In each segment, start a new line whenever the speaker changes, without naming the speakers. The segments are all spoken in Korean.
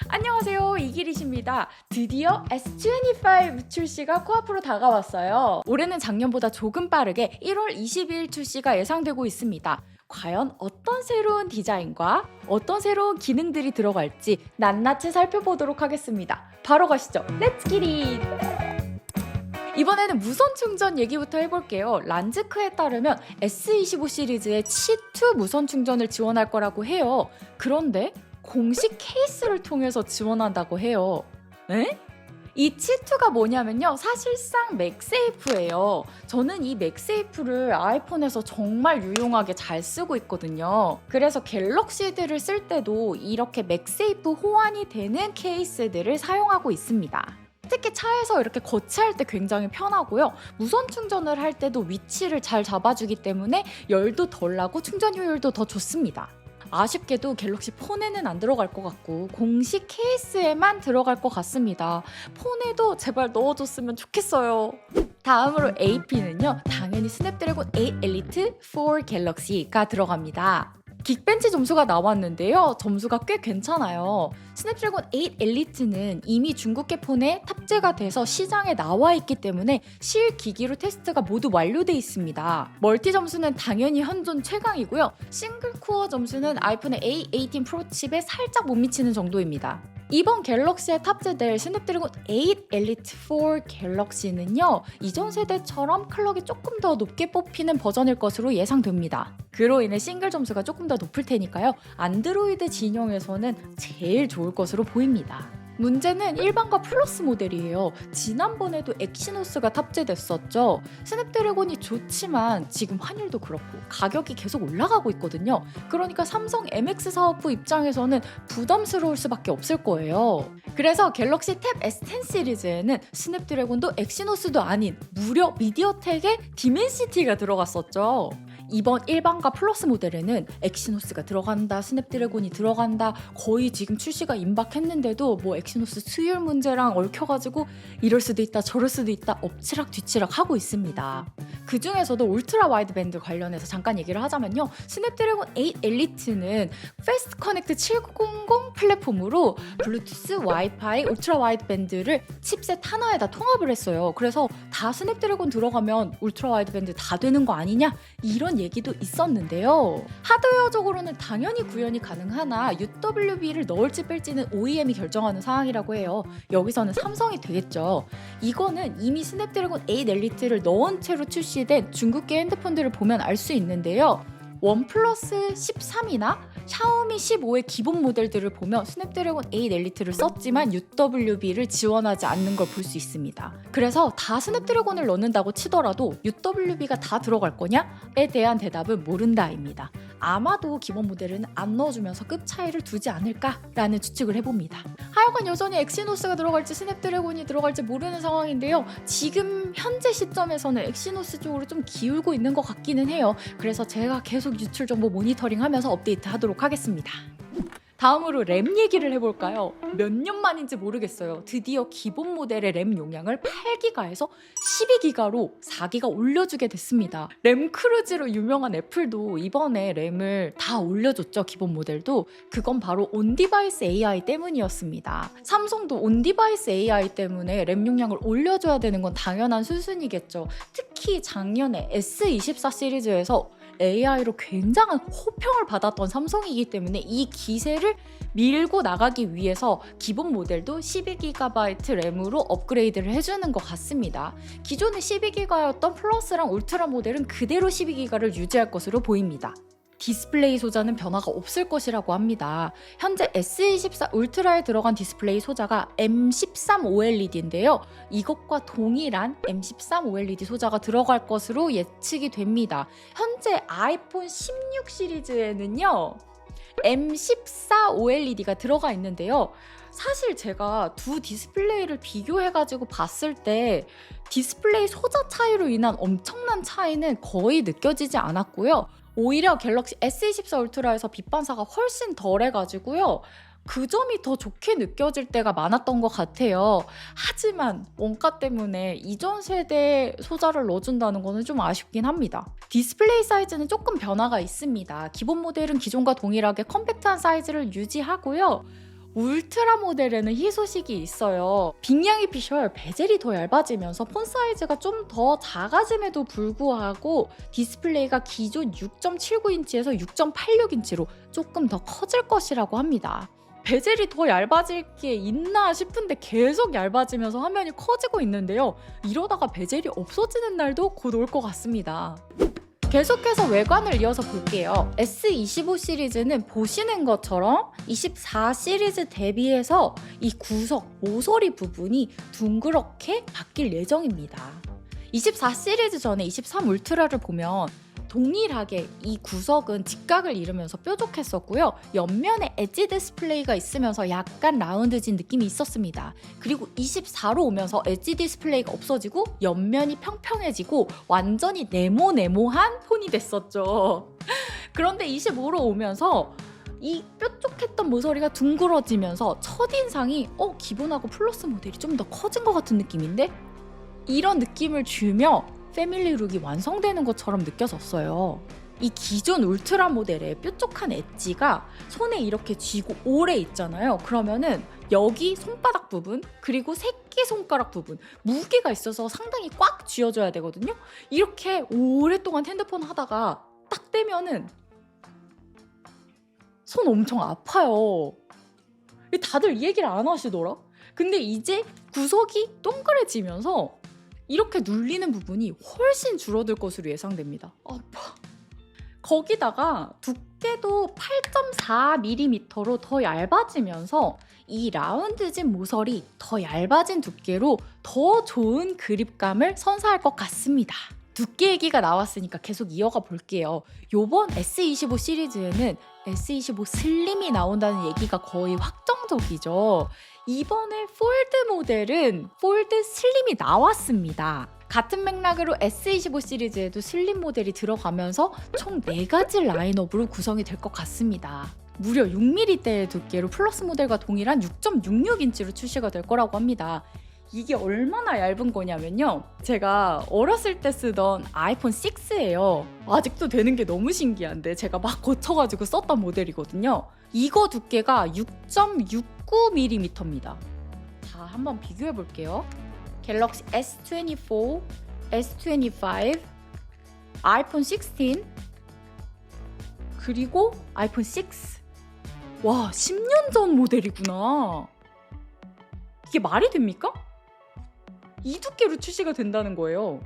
안녕하세요, 이기리십니다. 드디어 S25 출시가 코앞으로 다가왔어요. 올해는 작년보다 조금 빠르게 1월 22일 출시가 예상되고 있습니다. 과연 어떤 새로운 디자인과 어떤 새로운 기능들이 들어갈지 낱낱이 살펴보도록 하겠습니다. 바로 가시죠. Let's get it! 이번에는 무선 충전 얘기부터 해볼게요. 란즈크에 따르면 S25 시리즈에 C2 무선 충전을 지원할 거라고 해요. 그런데 공식 케이스를 통해서 지원한다고 해요. 에? 이 C2가 뭐냐면요, 사실상 맥세이프예요. 저는 이 맥세이프를 아이폰에서 정말 유용하게 잘 쓰고 있거든요. 그래서 갤럭시들을 쓸 때도 이렇게 맥세이프 호환이 되는 케이스들을 사용하고 있습니다. 특히 차에서 이렇게 거치할 때 굉장히 편하고요. 무선 충전을 할 때도 위치를 잘 잡아주기 때문에 열도 덜 나고 충전 효율도 더 좋습니다. 아쉽게도 갤럭시 폰에는 안 들어갈 것 같고 공식 케이스에만 들어갈 것 같습니다. 폰에도 제발 넣어줬으면 좋겠어요. 다음으로 AP는요, 당연히 스냅드래곤 8 엘리트 4 갤럭시가 들어갑니다. 긱벤치 점수가 나왔는데요. 점수가 꽤 괜찮아요. 스냅드래곤 8 엘리트는 이미 중국계 폰에 탑재가 돼서 시장에 나와 있기 때문에 실기기로 테스트가 모두 완료돼 있습니다. 멀티 점수는 당연히 현존 최강이고요. 싱글 코어 점수는 아이폰의 A18 프로 칩에 살짝 못 미치는 정도입니다. 이번 갤럭시에 탑재될 스냅드래곤 8 엘리트 4 갤럭시는요, 이전 세대처럼 클럭이 조금 더 높게 뽑히는 버전일 것으로 예상됩니다. 그로 인해 싱글 점수가 조금 더 높을 테니까요, 안드로이드 진영에서는 제일 좋을 것으로 보입니다. 문제는 일반과 플러스 모델이에요. 지난번에도 엑시노스가 탑재됐었죠. 스냅드래곤이 좋지만 지금 환율도 그렇고 가격이 계속 올라가고 있거든요. 그러니까 삼성 MX 사업부 입장에서는 부담스러울 수밖에 없을 거예요. 그래서 갤럭시 탭 S10 시리즈에는 스냅드래곤도 엑시노스도 아닌 무려 미디어텍의 디멘시티가 들어갔었죠. 이번 일반과 플러스 모델에는 엑시노스가 들어간다, 스냅드래곤이 들어간다, 거의 지금 출시가 임박했는데도 뭐 엑시노스 수율 문제랑 얽혀가지고 이럴 수도 있다 저럴 수도 있다 엎치락 뒤치락 하고 있습니다. 그 중에서도 울트라 와이드밴드 관련해서 잠깐 얘기를 하자면요, 스냅드래곤 8 엘리트는 패스트 커넥트 7900 플랫폼으로 블루투스, 와이파이, 울트라 와이드밴드를 칩셋 하나에다 통합을 했어요. 그래서 다 스냅드래곤 들어가면 울트라 와이드밴드 다 되는 거 아니냐, 이런 얘기도 있었는데요. 하드웨어적으로는 당연히 구현이 가능하나 UWB를 넣을지 뺄지는 OEM이 결정하는 사항이라고 해요. 여기서는 삼성이 되겠죠. 이거는 이미 스냅드래곤 8 엘리트를 넣은 채로 출시된 중국계 핸드폰들을 보면 알 수 있는데요. 원플러스 13이나 샤오미 15의 기본 모델들을 보면 스냅드래곤 8 엘리트를 썼지만 UWB를 지원하지 않는 걸 볼 수 있습니다. 그래서 다 스냅드래곤을 넣는다고 치더라도 UWB가 다 들어갈 거냐에 대한 대답은 모른다입니다. 아마도 기본 모델은 안 넣어주면서 급 차이를 두지 않을까라는 추측을 해봅니다. 하여간 여전히 엑시노스가 들어갈지 스냅드래곤이 들어갈지 모르는 상황인데요. 지금 현재 시점에서는 엑시노스 쪽으로 좀 기울고 있는 것 같기는 해요. 그래서 제가 계속 유출 정보 모니터링하면서 업데이트 하도록 하겠습니다. 다음으로 램 얘기를 해볼까요? 몇 년 만인지 모르겠어요. 드디어 기본 모델의 램 용량을 8기가에서 12기가로 4기가 올려주게 됐습니다. 램 크루즈로 유명한 애플도 이번에 램을 다 올려줬죠, 기본 모델도. 그건 바로 온디바이스 AI 때문이었습니다. 삼성도 온디바이스 AI 때문에 램 용량을 올려줘야 되는 건 당연한 수순이겠죠. 특히 작년에 S24 시리즈에서 AI로 굉장한 호평을 받았던 삼성이기 때문에 이 기세를 밀고 나가기 위해서 기본 모델도 12GB 램으로 업그레이드를 해주는 것 같습니다. 기존의 12GB였던 플러스랑 울트라 모델은 그대로 12GB를 유지할 것으로 보입니다. 디스플레이 소자는 변화가 없을 것이라고 합니다. 현재 S24 울트라에 들어간 디스플레이 소자가 M13 OLED인데요. 이것과 동일한 M13 OLED 소자가 들어갈 것으로 예측이 됩니다. 현재 아이폰 16 시리즈에는요, M14 OLED가 들어가 있는데요. 사실 제가 두 디스플레이를 비교해가지고 봤을 때 디스플레이 소자 차이로 인한 엄청난 차이는 거의 느껴지지 않았고요. 오히려 갤럭시 S24 울트라에서 빛 반사가 훨씬 덜해가지고요, 그 점이 더 좋게 느껴질 때가 많았던 것 같아요. 하지만 원가 때문에 이전 세대 소자를 넣어준다는 거는 좀 아쉽긴 합니다. 디스플레이 사이즈는 조금 변화가 있습니다. 기본 모델은 기존과 동일하게 컴팩트한 사이즈를 유지하고요. 울트라 모델에는 희소식이 있어요. 빅냥이 피셜 베젤이 더 얇아지면서 폰 사이즈가 좀 더 작아짐에도 불구하고 디스플레이가 기존 6.79인치에서 6.86인치로 조금 더 커질 것이라고 합니다. 베젤이 더 얇아질 게 있나 싶은데 계속 얇아지면서 화면이 커지고 있는데요. 이러다가 베젤이 없어지는 날도 곧 올 것 같습니다. 계속해서 외관을 이어서 볼게요. S25 시리즈는 보시는 것처럼 24 시리즈 대비해서 이 구석, 모서리 부분이 둥그렇게 바뀔 예정입니다. 24 시리즈 전에 23 울트라를 보면 동일하게 이 구석은 직각을 이루면서 뾰족했었고요. 옆면에 엣지 디스플레이가 있으면서 약간 라운드진 느낌이 있었습니다. 그리고 24로 오면서 엣지 디스플레이가 없어지고 옆면이 평평해지고 완전히 네모네모한 폰이 됐었죠. 그런데 25로 오면서 이 뾰족했던 모서리가 둥그러지면서 첫인상이 기본하고 플러스 모델이 좀 더 커진 것 같은 느낌인데? 이런 느낌을 주며 패밀리 룩이 완성되는 것처럼 느껴졌어요. 이 기존 울트라 모델의 뾰족한 엣지가 손에 이렇게 쥐고 오래 있잖아요. 그러면은 여기 손바닥 부분 그리고 새끼손가락 부분 무게가 있어서 상당히 꽉 쥐어줘야 되거든요. 이렇게 오랫동안 핸드폰 하다가 딱 떼면은 손 엄청 아파요. 다들 이 얘기를 안 하시더라. 근데 이제 구석이 동그래지면서 이렇게 눌리는 부분이 훨씬 줄어들 것으로 예상됩니다. 아파. 거기다가 두께도 8.4mm로 더 얇아지면서 이 라운드진 모서리 더 얇아진 두께로 더 좋은 그립감을 선사할 것 같습니다. 두께 얘기가 나왔으니까 계속 이어가 볼게요. 요번 S25 시리즈에는 S25 슬림이 나온다는 얘기가 거의 확정적이죠. 이번에 폴드 모델은 폴드 슬림이 나왔습니다. 같은 맥락으로 S25 시리즈에도 슬림 모델이 들어가면서 총 4가지 라인업으로 구성이 될 것 같습니다. 무려 6mm대의 두께로 플러스 모델과 동일한 6.66인치로 출시가 될 거라고 합니다. 이게 얼마나 얇은 거냐면요. 제가 어렸을 때 쓰던 아이폰 6예요. 아직도 되는 게 너무 신기한데 제가 막 고쳐가지고 썼던 모델이거든요. 이거 두께가 6.69mm입니다. 자, 한번 비교해 볼게요. 갤럭시 S24, S25, 아이폰 16, 그리고 아이폰 6. 와, 10년 전 모델이구나. 이게 말이 됩니까? 이 두께로 출시가 된다는 거예요.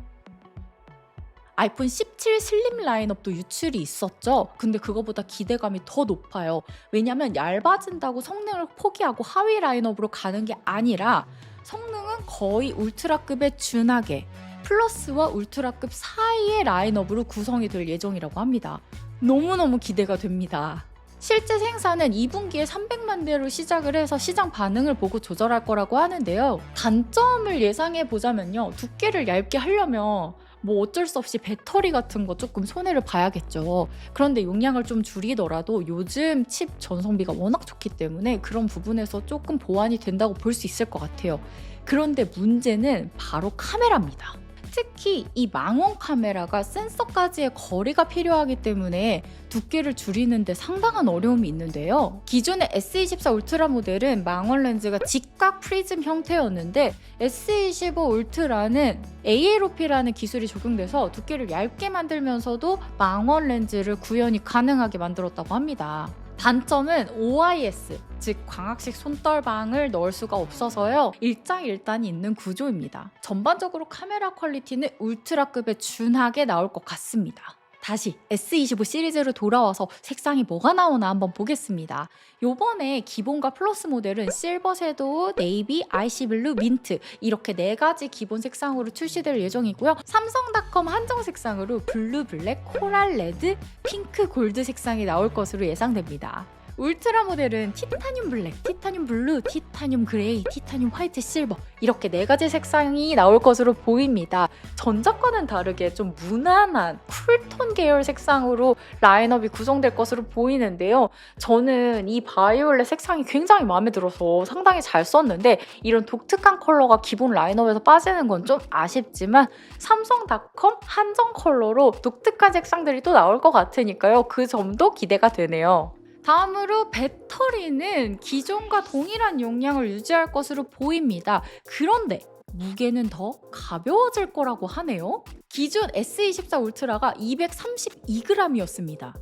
아이폰 17 슬림 라인업도 유출이 있었죠. 근데 그거보다 기대감이 더 높아요. 왜냐면 얇아진다고 성능을 포기하고 하위 라인업으로 가는 게 아니라 성능은 거의 울트라급에 준하게 플러스와 울트라급 사이의 라인업으로 구성이 될 예정이라고 합니다. 너무너무 기대가 됩니다. 실제 생산은 2분기에 300만 대로 시작을 해서 시장 반응을 보고 조절할 거라고 하는데요. 단점을 예상해 보자면요. 두께를 얇게 하려면 어쩔 수 없이 배터리 같은 거 조금 손해를 봐야겠죠. 그런데 용량을 좀 줄이더라도 요즘 칩 전성비가 워낙 좋기 때문에 그런 부분에서 조금 보완이 된다고 볼 수 있을 것 같아요. 그런데 문제는 바로 카메라입니다. 특히 이 망원 카메라가 센서까지의 거리가 필요하기 때문에 두께를 줄이는데 상당한 어려움이 있는데요. 기존의 S24 울트라 모델은 망원 렌즈가 직각 프리즘 형태였는데 S25 울트라는 ALOP라는 기술이 적용돼서 두께를 얇게 만들면서도 망원 렌즈를 구현이 가능하게 만들었다고 합니다. 단점은 OIS, 즉 광학식 손떨방을 넣을 수가 없어서요. 일장일단이 있는 구조입니다. 전반적으로 카메라 퀄리티는 울트라급에 준하게 나올 것 같습니다. 다시 S25 시리즈로 돌아와서 색상이 뭐가 나오나 한번 보겠습니다. 요번에 기본과 플러스 모델은 실버 섀도우, 네이비, 아이시 블루, 민트 이렇게 4가지 기본 색상으로 출시될 예정이고요. 삼성닷컴 한정 색상으로 블루, 블랙, 코랄, 레드, 핑크, 골드 색상이 나올 것으로 예상됩니다. 울트라 모델은 티타늄 블랙, 티타늄 블루, 티타늄 그레이, 티타늄 화이트, 실버 이렇게 4가지 색상이 나올 것으로 보입니다. 전작과는 다르게 좀 무난한 쿨톤 계열 색상으로 라인업이 구성될 것으로 보이는데요. 저는 이 바이올렛 색상이 굉장히 마음에 들어서 상당히 잘 썼는데 이런 독특한 컬러가 기본 라인업에서 빠지는 건 좀 아쉽지만 삼성닷컴 한정 컬러로 독특한 색상들이 또 나올 것 같으니까요. 그 점도 기대가 되네요. 다음으로 배터리는 기존과 동일한 용량을 유지할 것으로 보입니다. 그런데 무게는 더 가벼워질 거라고 하네요. 기존 S24 울트라가 232g이었습니다.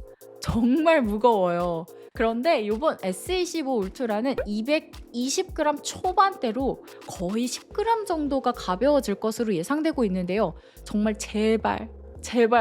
정말 무거워요. 그런데 이번 S25 울트라는 220g 초반대로 거의 10g 정도가 가벼워질 것으로 예상되고 있는데요. 정말 제발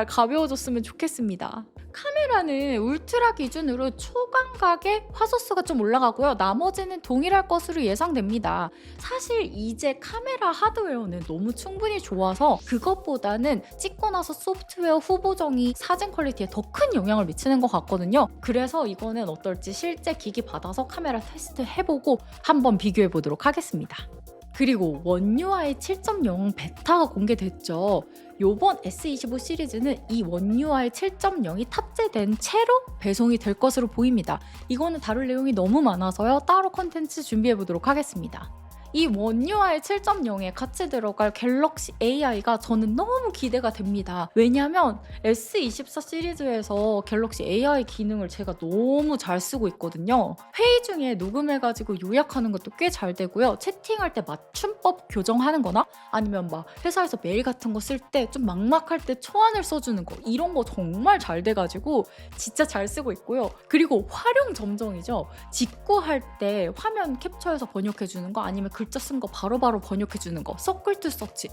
가벼워졌으면 좋겠습니다. 카메라는 울트라 기준으로 초광각의 화소수가 좀 올라가고요. 나머지는 동일할 것으로 예상됩니다. 사실 이제 카메라 하드웨어는 너무 충분히 좋아서 그것보다는 찍고 나서 소프트웨어 후보정이 사진 퀄리티에 더 큰 영향을 미치는 것 같거든요. 그래서 이거는 어떨지 실제 기기 받아서 카메라 테스트 해보고 한번 비교해 보도록 하겠습니다. 그리고 원 UI 7.0 베타가 공개됐죠. 요번 S25 시리즈는 이 원 UI 7.0이 탑재된 채로 배송이 될 것으로 보입니다. 이거는 다룰 내용이 너무 많아서요. 따로 컨텐츠 준비해 보도록 하겠습니다. 이 원 UI 7.0에 같이 들어갈 갤럭시 AI가 저는 너무 기대가 됩니다. 왜냐하면 S24 시리즈에서 갤럭시 AI 기능을 제가 너무 잘 쓰고 있거든요. 회의 중에 녹음해가지고 요약하는 것도 꽤 잘 되고요. 채팅할 때 맞춤법 교정하는 거나 아니면 막 회사에서 메일 같은 거 쓸 때 좀 막막할 때 초안을 써주는 거 이런 거 정말 잘 돼가지고 진짜 잘 쓰고 있고요. 그리고 활용 점정이죠. 직구할 때 화면 캡처해서 번역해주는 거 아니면 글자 쓴 거 바로바로 번역해주는 거 서클 투 서치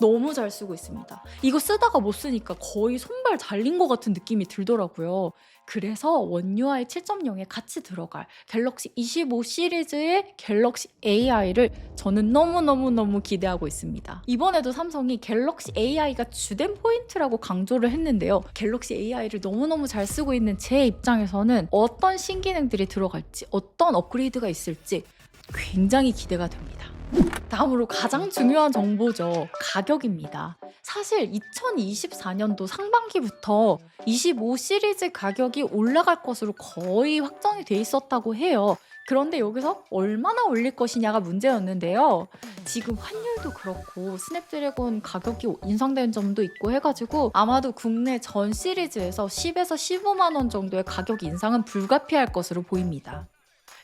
너무 잘 쓰고 있습니다. 이거 쓰다가 못 쓰니까 거의 손발 잘린 것 같은 느낌이 들더라고요. 그래서 원 UI 7.0에 같이 들어갈 갤럭시 25 시리즈의 갤럭시 AI를 저는 너무 기대하고 있습니다. 이번에도 삼성이 갤럭시 AI가 주된 포인트라고 강조를 했는데요. 갤럭시 AI를 너무너무 잘 쓰고 있는 제 입장에서는 어떤 신기능들이 들어갈지 어떤 업그레이드가 있을지 굉장히 기대가 됩니다. 다음으로 가장 중요한 정보죠. 가격입니다. 사실 2024년도 상반기부터 25 시리즈 가격이 올라갈 것으로 거의 확정이 돼 있었다고 해요. 그런데 여기서 얼마나 올릴 것이냐가 문제였는데요. 지금 환율도 그렇고 스냅드래곤 가격이 인상된 점도 있고 해가지고 아마도 국내 전 시리즈에서 10에서 15만 원 정도의 가격 인상은 불가피할 것으로 보입니다.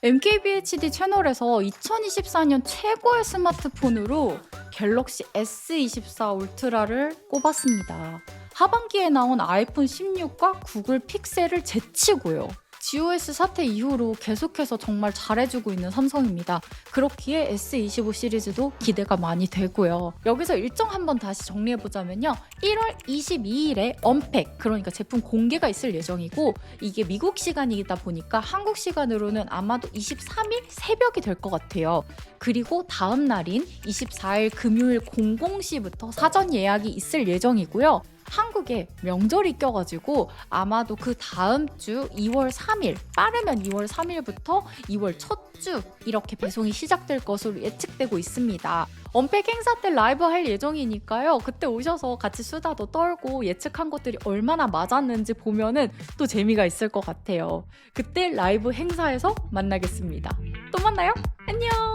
MKBHD 채널에서 2024년 최고의 스마트폰으로 갤럭시 S24 울트라를 꼽았습니다. 하반기에 나온 아이폰 16과 구글 픽셀을 제치고요. GOS 사태 이후로 계속해서 정말 잘해주고 있는 삼성입니다. 그렇기에 S25 시리즈도 기대가 많이 되고요. 여기서 일정 한번 다시 정리해보자면요. 1월 22일에 언팩, 그러니까 제품 공개가 있을 예정이고 이게 미국 시간이다 보니까 한국 시간으로는 아마도 23일 새벽이 될 것 같아요. 그리고 다음 날인 24일 금요일 00시부터 사전 예약이 있을 예정이고요. 한국에 명절이 껴가지고 아마도 그 다음 주 2월 3일 빠르면 2월 3일부터 2월 첫 주 이렇게 배송이 시작될 것으로 예측되고 있습니다. 언팩 행사 때 라이브 할 예정이니까요. 그때 오셔서 같이 수다도 떨고 예측한 것들이 얼마나 맞았는지 보면은 또 재미가 있을 것 같아요. 그때 라이브 행사에서 만나겠습니다. 또 만나요. 안녕.